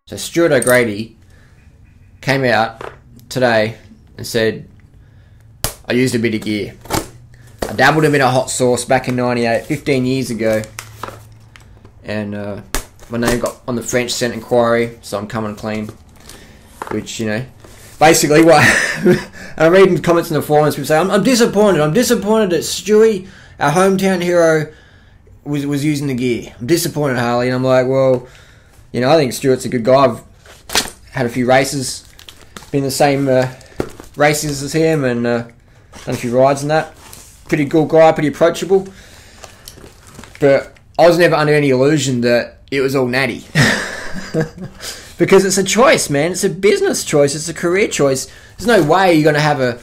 So Stuart O'Grady came out today and said, I used a bit of gear. I dabbled a bit of hot sauce back in '98, 15 years ago. And my name got on the French scent inquiry, so I'm coming clean. Which, you know, basically what... I'm reading comments in the forums, people say, I'm disappointed. I'm disappointed that Stewie, our hometown hero, was using the gear. I'm disappointed, Harley. And I'm like, well, you know, I think Stuart's a good guy. I've had a few races, been in the same races as him, and done a few rides and that. Pretty cool guy, pretty approachable. But I was never under any illusion that it was all natty. Because it's a choice, man. It's a business choice. It's a career choice. There's no way you're going to have an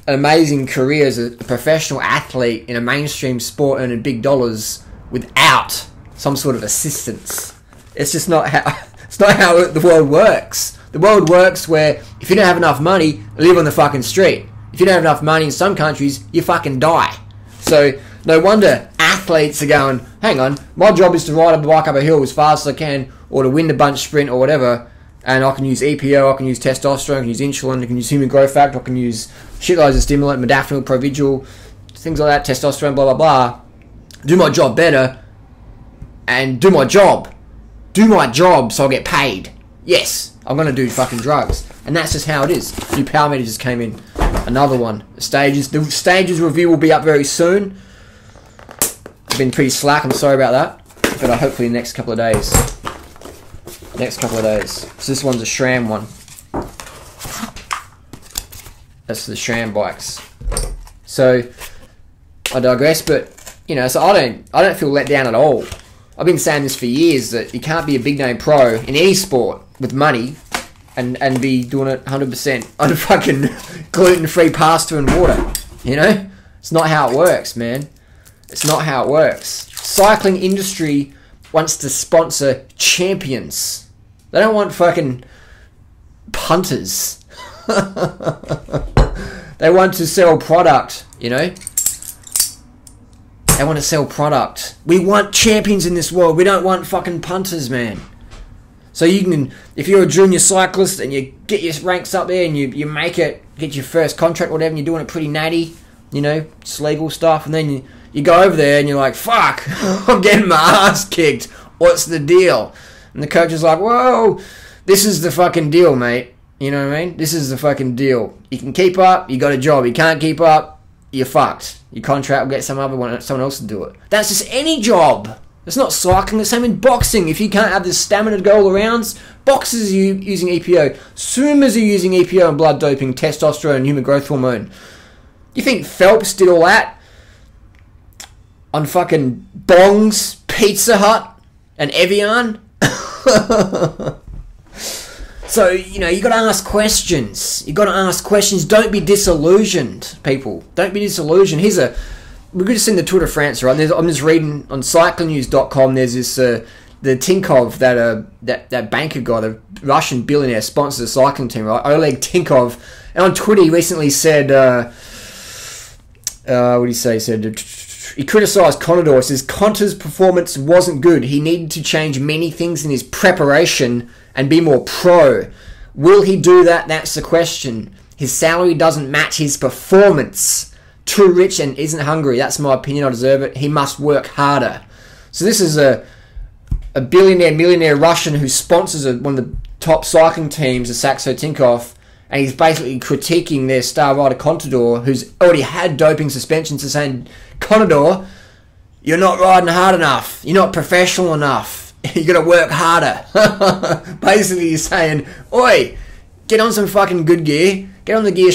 amazing career as a professional athlete in a mainstream sport earning big dollars without some sort of assistance. It's just not how... It's not how the world works. The world works where if you don't have enough money, live on the fucking street. If you don't have enough money in some countries, you fucking die. So no wonder athletes are going, hang on, my job is to ride a bike up a hill as fast as I can, or to win the bunch sprint or whatever, and I can use EPO, I can use testosterone, I can use insulin, I can use human growth factor, I can use shitloads of stimulant, modafinil, Provigil, things like that, testosterone, blah, blah, blah. Do my job better, and do my job. Do my job so I'll get paid. Yes, I'm going to do fucking drugs. And that's just how it is. New Power Meter just came in. Another one. The stages review will be up very soon. I've been pretty slack, I'm sorry about that. But hopefully in the next couple of days. Next couple of days. So this one's a SRAM one. That's the SRAM bikes. So, I digress, but, you know, so I don't feel let down at all. I've been saying this for years, that you can't be a big name pro in any sport with money and be doing it 100% on fucking gluten-free pasta and water. You know? It's not how it works, man. It's not how it works. Cycling industry wants to sponsor champions. They don't want fucking punters. They want to sell product, you know? They want to sell product. We want champions in this world. We don't want fucking punters, man. So you can, if you're a junior cyclist and you get your ranks up there and you make it, get your first contract or whatever, and you're doing it pretty natty, you know, it's legal stuff, and then you go over there and you're like, fuck, I'm getting my ass kicked. What's the deal? And the coach is like, whoa, this is the fucking deal, mate. You know what I mean? This is the fucking deal. You can keep up, you got a job. You can't keep up, you're fucked. Your contract will get someone else to do it. That's just any job. It's not cycling. The same in boxing. If you can't have the stamina to go all around, boxers are using EPO. Swimmers are using EPO and blood doping, testosterone and human growth hormone. You think Phelps did all that on fucking Bongs, Pizza Hut, and Evian? So, you know, you got to ask questions. You got to ask questions. Don't be disillusioned, people. Don't be disillusioned. We're going to send the Tour de France, right? I'm just reading on cyclingnews.com. There's this the Tinkov, that banker guy, the Russian billionaire, sponsors the cycling team, right? Oleg Tinkov. And on Twitter, he recently said, what did he say? He said, he criticised Contador. He says Conta's performance wasn't good. He needed to change many things in his preparation and be more pro. Will he do that? That's the question. His salary doesn't match his performance. Too rich and isn't hungry. That's my opinion. I deserve it. He must work harder. So this is a billionaire, millionaire Russian who sponsors one of the top cycling teams, the Saxo Tinkoff, and he's basically critiquing their star rider Contador, who's already had doping suspensions, and saying, Contador, you're not riding hard enough. You're not professional enough. You got to work harder. Basically, he's saying, oi, get on some fucking good gear. Get on the gear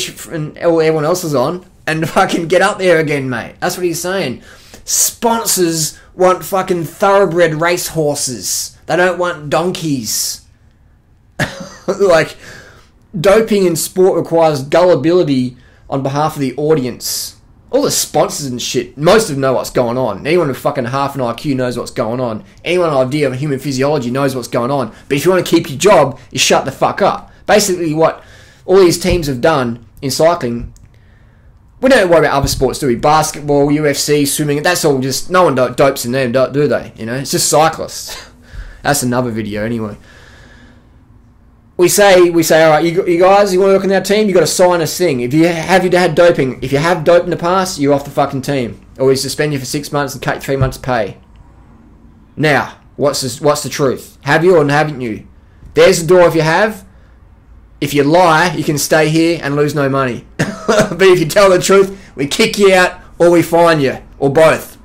everyone else is on, and fucking get up there again, mate. That's what he's saying. Sponsors want fucking thoroughbred race horses. They don't want donkeys. Like, doping in sport requires gullibility on behalf of the audience. All the sponsors and shit, most of them know what's going on. Anyone with fucking half an IQ knows what's going on. Anyone with an idea of human physiology knows what's going on. But if you want to keep your job, you shut the fuck up. Basically what all these teams have done in cycling, we don't worry about other sports, do we? Basketball, UFC, swimming, that's all just, no one dopes in them, do they? You know, it's just cyclists. That's another video anyway. we say, all right, you guys, you want to work on our team? You got to sign a thing. If you have had doping, if you have doped in the past, you're off the fucking team, or we suspend you for 6 months and cut 3 months' pay. Now, what's the truth? Have you or haven't you? There's the door if you have. If you lie, you can stay here and lose no money. But if you tell the truth, we kick you out or we fine you, or both.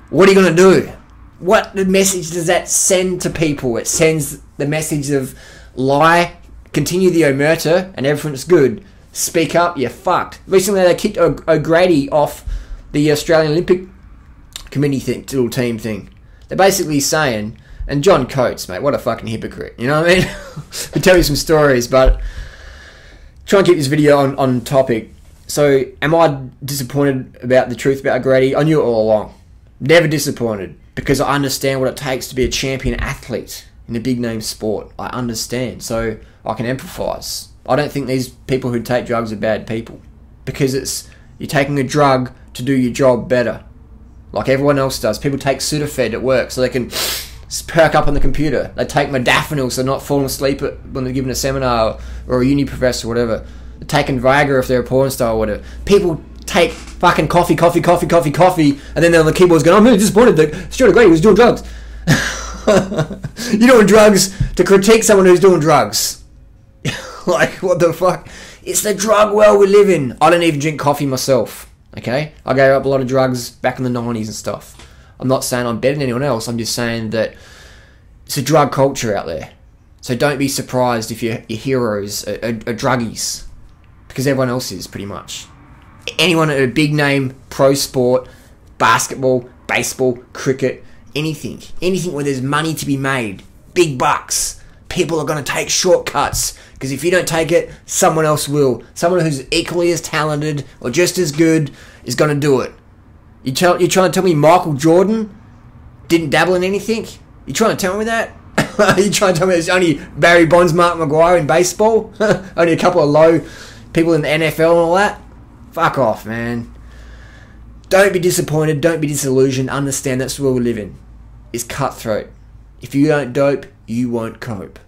What are you going to do? What message does that send to people? It sends the message of lie, continue the omerta, and everything's good. Speak up, you're fucked. Recently they kicked O'Grady off the Australian Olympic Committee little team thing. They're basically saying, and John Coates, mate, what a fucking hypocrite, you know what I mean? I'll tell you some stories, but try and keep this video on topic. So, am I disappointed about the truth about O'Grady? I knew it all along. Never disappointed, because I understand what it takes to be a champion athlete in a big name sport. I understand, so I can empathise. I don't think these people who take drugs are bad people, because you're taking a drug to do your job better, like everyone else does. People take Sudafed at work so they can perk up on the computer. They take modafinil so they're not falling asleep when they're giving a seminar or a uni professor or whatever. They're taking Viagra if they're a porn star or whatever. People take fucking coffee, and then they're on the keyboards going, I'm really disappointed that Stuart O'Grady was doing drugs. You're doing drugs to critique someone who's doing drugs. Like, what the fuck? It's the drug world we live in. I don't even drink coffee myself, okay? I gave up a lot of drugs back in the 90s and stuff. I'm not saying I'm better than anyone else. I'm just saying that it's a drug culture out there. So don't be surprised if your heroes are druggies, because everyone else is, pretty much. Anyone at a big name, pro sport, basketball, baseball, cricket, anything where there's money to be made, big bucks, people are going to take shortcuts, because if you don't take it, someone else will. Someone who's equally as talented or just as good is going to do it. You're trying to tell me Michael Jordan didn't dabble in anything? You trying to tell me that? You trying to tell me there's only Barry Bonds, Mark McGuire in baseball? Only a couple of low people in the NFL and all that? Fuck off, man. Don't be disappointed. Don't be disillusioned. Understand that's where we live in. It's cutthroat. If you don't dope, you won't cope.